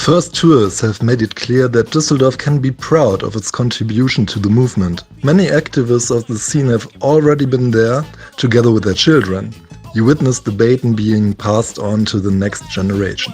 first tours have made it clear that Düsseldorf can be proud of its contribution to the movement. Many activists of the scene have already been there, together with their children. You witness the baton being passed on to the next generation.